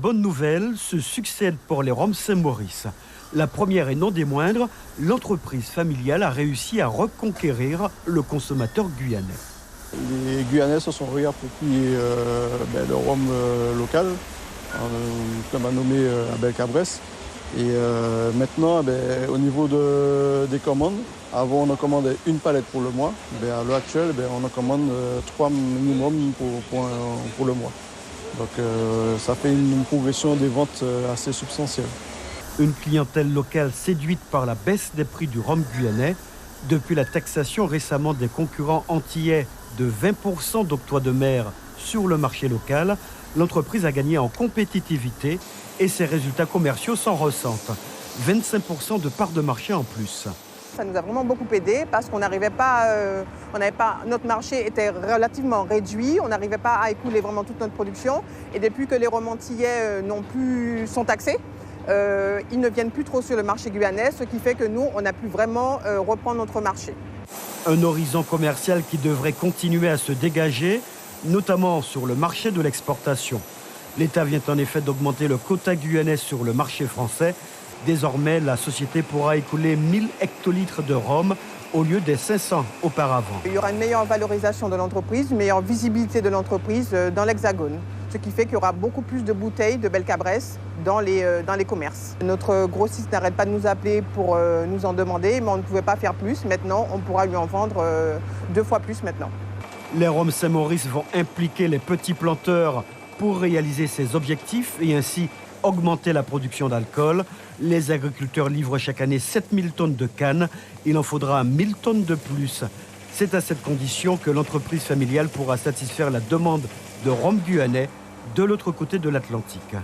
Bonne nouvelle, se succède pour les rhums Saint-Maurice. La première et non des moindres, l'entreprise familiale a réussi à reconquérir le consommateur guyanais. Les Guyanais se sont réappropriés le rhum local, comme a nommé Abel Cabresse. Et maintenant, au niveau des commandes, avant on en commandait une palette pour le mois. À l'heure actuelle, on en commande 3 minimum pour le mois. Donc ça fait une progression des ventes assez substantielle. Une clientèle locale séduite par la baisse des prix du rhum guyanais. Depuis la taxation récemment des concurrents antillais de 20% d'octroi de mer sur le marché local, l'entreprise a gagné en compétitivité et ses résultats commerciaux s'en ressentent. 25% de part de marché en plus. Ça nous a vraiment beaucoup aidé parce qu'on n'arrivait pas, notre marché était relativement réduit, on n'arrivait pas à écouler vraiment toute notre production. Et depuis que les rhums antillais sont taxés, ils ne viennent plus trop sur le marché guyanais, ce qui fait que nous, on a pu vraiment reprendre notre marché. Un horizon commercial qui devrait continuer à se dégager, notamment sur le marché de l'exportation. L'État vient en effet d'augmenter le quota guyanais sur le marché français. Désormais, la société pourra écouler 1000 hectolitres de rhum au lieu des 500 auparavant. Il y aura une meilleure valorisation de l'entreprise, une meilleure visibilité de l'entreprise dans l'Hexagone. Ce qui fait qu'il y aura beaucoup plus de bouteilles de Belle Cabresse dans les commerces. Notre grossiste n'arrête pas de nous appeler pour nous en demander, mais on ne pouvait pas faire plus. Maintenant, on pourra lui en vendre 2 fois plus maintenant. Les rhums Saint-Maurice vont impliquer les petits planteurs pour réaliser ces objectifs et ainsi augmenter la production d'alcool. Les agriculteurs livrent chaque année 7000 tonnes de cannes. Il en faudra 1000 tonnes de plus. C'est à cette condition que l'entreprise familiale pourra satisfaire la demande de rhum guyanais de l'autre côté de l'Atlantique.